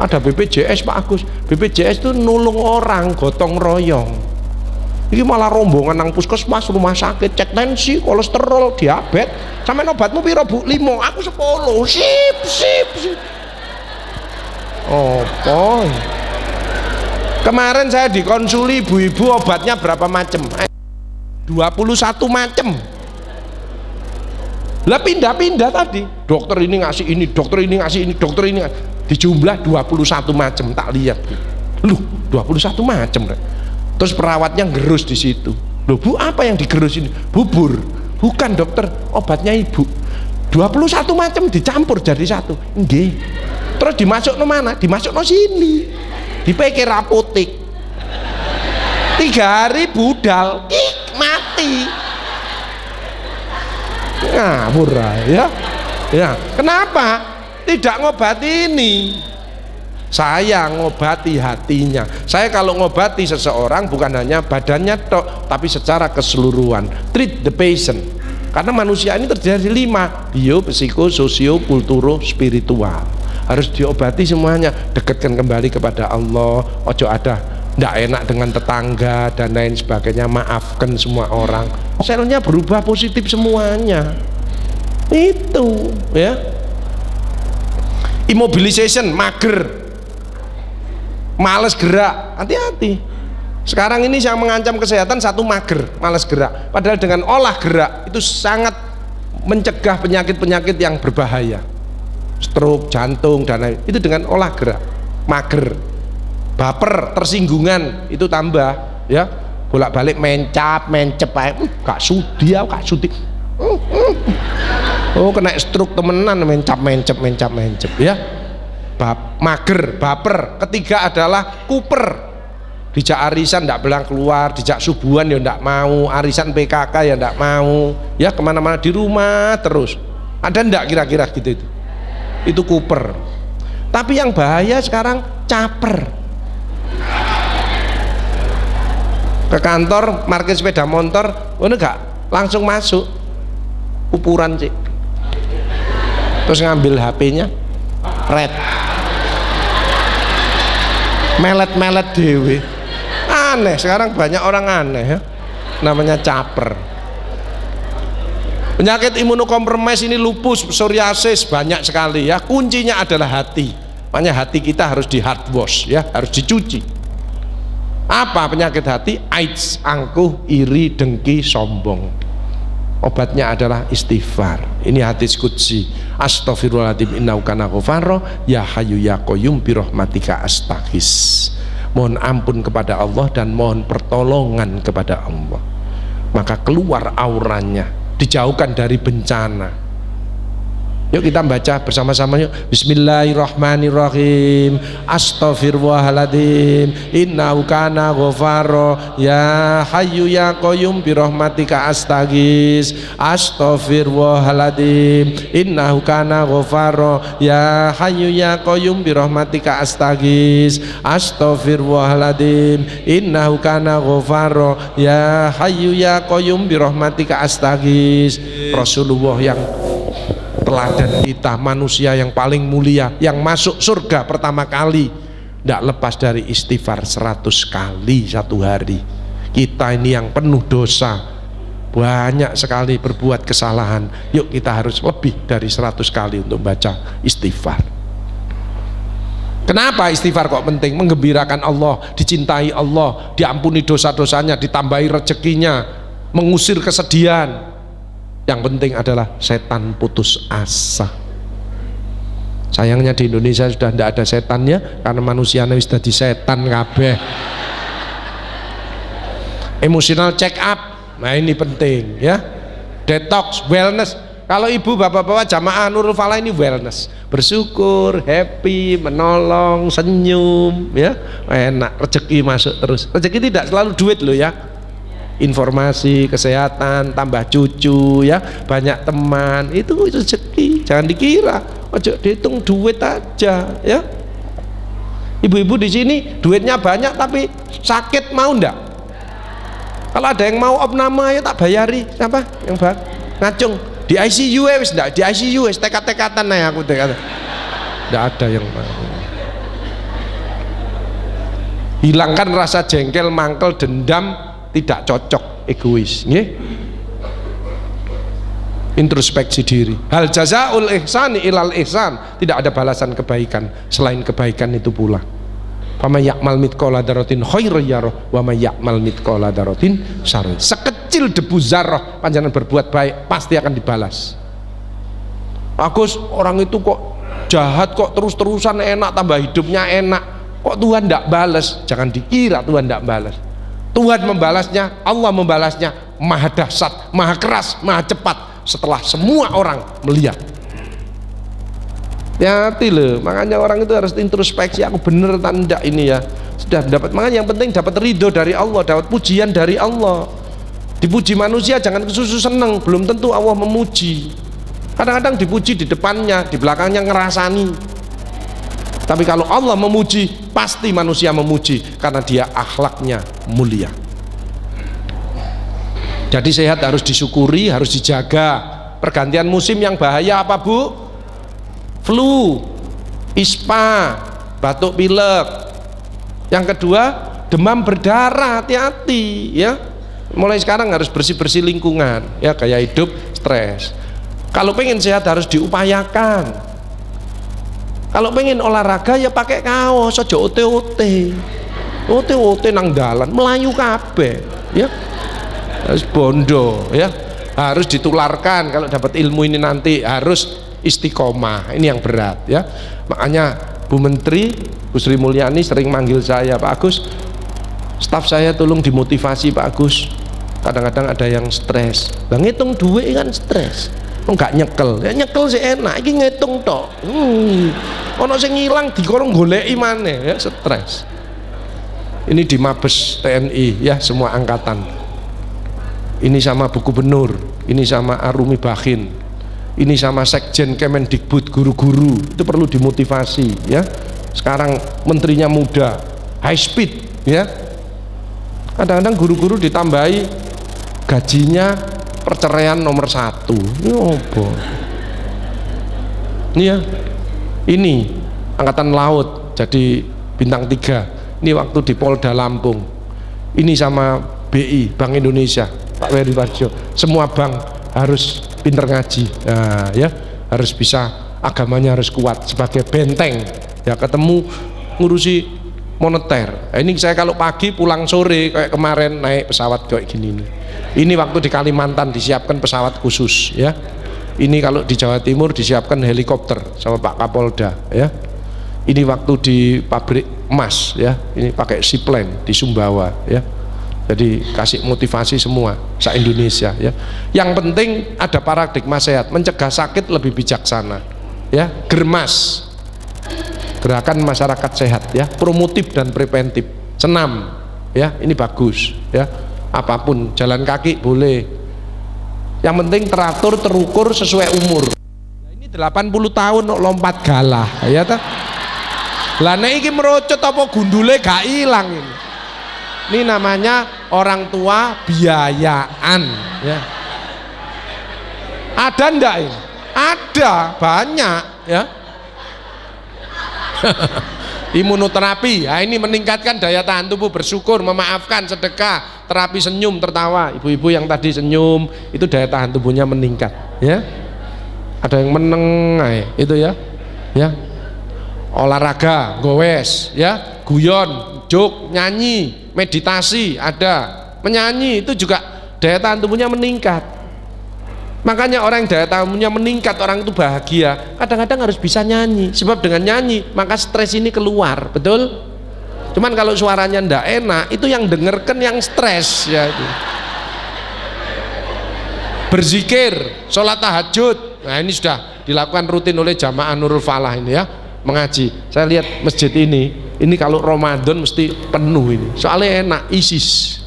Ada BPJS Pak Agus. BPJS itu nulung orang gotong royong. Ini malah rombongan nang puskesmas, rumah sakit, cek tensi, kolesterol, diabetes. Sampai obatmu piro Bu? 5, aku 10. Sip. Oh, kemarin saya dikonsuli ibu-ibu, obatnya berapa macam? 21 macam. Lah pindah-pindah tadi. Dokter ini ngasih ini, dokter ini ngasih ini, dokter ini ngasih. Dijumlah 21 macam, tak lihat. Loh, 21 macam. Terus perawatnya gerus di situ. Loh Bu, apa yang digerus ini? Bubur. Bukan dokter, obatnya ibu. 21 macam dicampur jadi satu. Nggih. Terus dimasuk no mana? Dimasuk no sini. Dipikir apotek. 3 hari budal, mati. Ngawur ya. Ya, kenapa? Tidak ngobati ini. Saya ngobati hatinya. Saya kalau ngobati seseorang bukan hanya badannya tok, tapi secara keseluruhan. Treat the patient. Karena manusia ini terdiri dari 5: bio, psiko, sosio, kulturo, spiritual. Harus diobati semuanya. Dekatkan kembali kepada Allah. Ojo ada ndak enak dengan tetangga dan lain sebagainya. Maafkan semua orang. Selnya berubah positif semuanya. Itu ya. Immobilization, mager, males gerak, hati-hati. Sekarang ini yang mengancam kesehatan satu, mager, males gerak. Padahal dengan olah gerak itu sangat mencegah penyakit-penyakit yang berbahaya, stroke, jantung dan lain. Itu dengan olah gerak. Mager, baper, tersinggungan itu tambah ya. Bolak-balik mencap, gak sudi. Oh, kena stroke temenan, mencap ya. Mager, baper. Ketiga adalah kuper. Dijak arisan ndak belang keluar, dijak subuhan ya ndak mau, arisan PKK ya ndak mau, ya kemana-mana di rumah terus. Ada ndak kira-kira gitu itu? Itu kuper. Tapi yang bahaya sekarang caper. Ke kantor, parkir sepeda motor, enggak langsung masuk, kupuran sih. Terus ngambil HP-nya, red, melet dewe. Aneh, sekarang banyak orang aneh ya, namanya caper. Penyakit imunokompromis ini lupus, psoriasis banyak sekali ya. Kuncinya adalah hati. Makanya hati kita harus di hard wash ya, harus dicuci. Apa penyakit hati? AIDS, angkuh, iri, dengki, sombong. Obatnya adalah istighfar. Ini hadis qudsi. Astaghfirullahaladzim innahu kana ghafaro, ya hayyu ya qayyum bi rahmatika astaghis. Mohon ampun kepada Allah dan mohon pertolongan kepada Allah. Maka keluar auranya, dijauhkan dari bencana. Yuk kita baca bersama-sama yuk. Bismillahirrahmanirrahim. Astaghfirullahaladzim innahu kana ghafaro, ya hayyu ya qayyum bi rahmatika astaghis. Astaghfirullahaladzim innahu kana ghafaro, ya hayyu ya qayyum bi rahmatika astaghis. Astaghfirullahaladzim innahu kana ghafaro, ya hayyu ya qayyum bi rahmatika astaghis. Rasulullah yang teladan kita, manusia yang paling mulia, yang masuk surga pertama kali, tidak lepas dari istighfar 100 kali satu hari. Kita ini yang penuh dosa, banyak sekali berbuat kesalahan. Yuk kita harus lebih dari 100 kali untuk baca istighfar. Kenapa istighfar kok penting? Menggembirakan Allah, dicintai Allah, diampuni dosa-dosanya, ditambahi rezekinya, mengusir kesedihan. Yang penting adalah setan putus asa. Sayangnya di Indonesia sudah tidak ada setannya, karena manusianya sudah di setan kabeh. Emotional check up, nah ini penting ya. Detox, wellness. Kalau ibu bapak-bapak jamaah Nurul Falah ini wellness, bersyukur, happy, menolong, senyum ya, enak, rezeki masuk terus. Rezeki tidak selalu duit loh ya. Informasi, kesehatan, tambah cucu ya, banyak teman, itu rezeki. Jangan dikira, ojo dihitung duit aja ya. Ibu-ibu di sini duitnya banyak tapi sakit, mau ndak? Kalau ada yang mau opname ya tak bayari. Siapa yang ngacung di ICU wis ndak? Di ICU wis tekat-tekatan nih aku tekat. Ndak ada yang mau. Hilangkan rasa jengkel, mangkel, dendam, tidak cocok, egois, nggih. Introspeksi diri. Hal jazaul ihsani ilal ihsan, tidak ada balasan kebaikan selain kebaikan itu pula. Faman ya'mal mithqala dzarratin khairan yarah wa may ya'mal mithqala dzarratin syarran. Sekecil debu zarrah panjenengan berbuat baik pasti akan dibalas. Bagus, orang itu kok jahat, kok terus-terusan enak, tambah hidupnya enak, kok Tuhan tidak balas? Jangan dikira Tuhan tidak balas. Tuhan membalasnya, Allah membalasnya maha dahsyat, maha keras, maha cepat setelah semua orang melihat. Hati loh, makanya orang itu harus introspeksi, aku bener atau enggak ini ya. Sudah dapat, makanya yang penting dapat ridho dari Allah, dapat pujian dari Allah. Dipuji manusia jangan kesusu seneng, belum tentu Allah memuji. Kadang-kadang dipuji di depannya, di belakangnya ngerasani. Tapi kalau Allah memuji, pasti manusia memuji karena dia akhlaknya mulia. Jadi sehat harus disyukuri, harus dijaga. Pergantian musim yang bahaya apa Bu? Flu, ispa, batuk pilek. Yang kedua, demam berdarah, hati-hati ya. Mulai sekarang harus bersih-bersih lingkungan ya, gaya hidup, stres. Kalau pengen sehat harus diupayakan. Kalau pengen olahraga ya pakai kaos, aja ote-ote. Ote-ote nang dalan, melayu kabeh ya. Harus bondo ya. Harus ditularkan kalau dapat ilmu ini nanti, harus istiqomah, ini yang berat ya. Makanya Bu Menteri Bu Sri Mulyani sering manggil saya, Pak Agus, staf saya tolong dimotivasi Pak Agus, kadang-kadang ada yang stres. Bang ngitung duit kan stres, enggak nyekel ya, nyekel sih enak, ini ngitung tok. Ono sing ngilang dikorong goleki maneh ya, stres. Ini di Mabes TNI ya, semua angkatan. Ini sama Bu Gubernur, ini sama Arumi Bakhin, ini sama Sekjen Kemendikbud, guru-guru itu perlu dimotivasi ya. Sekarang menterinya muda, high speed ya. Kadang-kadang guru-guru ditambahi gajinya perceraian nomor 1. Ini apa? Ini ya, ini angkatan laut jadi bintang 3. Ini waktu di Polda Lampung. Ini sama BI, Bank Indonesia, Pak Wery Warjo. Semua bank harus pinter ngaji, nah, ya harus bisa, agamanya harus kuat sebagai benteng ya, ketemu ngurusi moneter. Nah, ini saya kalau pagi pulang sore kayak kemarin naik pesawat kayak gini nih. Ini waktu di Kalimantan disiapkan pesawat khusus ya. Ini kalau di Jawa Timur disiapkan helikopter sama Pak Kapolda ya. Ini waktu di pabrik emas ya, ini pakai seaplane di Sumbawa ya. Jadi kasih motivasi semua se-Indonesia ya. Yang penting ada paradigma sehat, mencegah sakit lebih bijaksana ya. Germas, gerakan masyarakat sehat ya, promotif dan preventif. Senam ya, ini bagus ya. Apapun, jalan kaki boleh. Yang penting teratur, terukur sesuai umur. Nah, ini 80 tahun lompat galah ya ta. Lah nek iki merocot apa gundule gak ilang ini. Ini namanya orang tua biayaan ya. Ada ndak ini? Ada, banyak ya. Imunoterapi, nah ini meningkatkan daya tahan tubuh, bersyukur, memaafkan, sedekah, terapi senyum, tertawa. Ibu-ibu yang tadi senyum itu daya tahan tubuhnya meningkat ya. Ada yang meneng itu ya. Ya. Olahraga, gowes ya, guyon, jok, nyanyi, meditasi, ada menyanyi, itu juga daya tahan tubuhnya meningkat. Makanya orang yang daya tahan tubuhnya meningkat, orang itu bahagia, kadang-kadang harus bisa nyanyi, sebab dengan nyanyi maka stres ini keluar, betul? Cuman kalau suaranya ndak enak, itu yang dengerkan yang stres ya itu. Berzikir, sholat tahajud, nah ini sudah dilakukan rutin oleh jamaah Nurul Falah ini ya, mengaji. Saya lihat masjid ini kalau Ramadan mesti penuh ini, soalnya enak, ISIS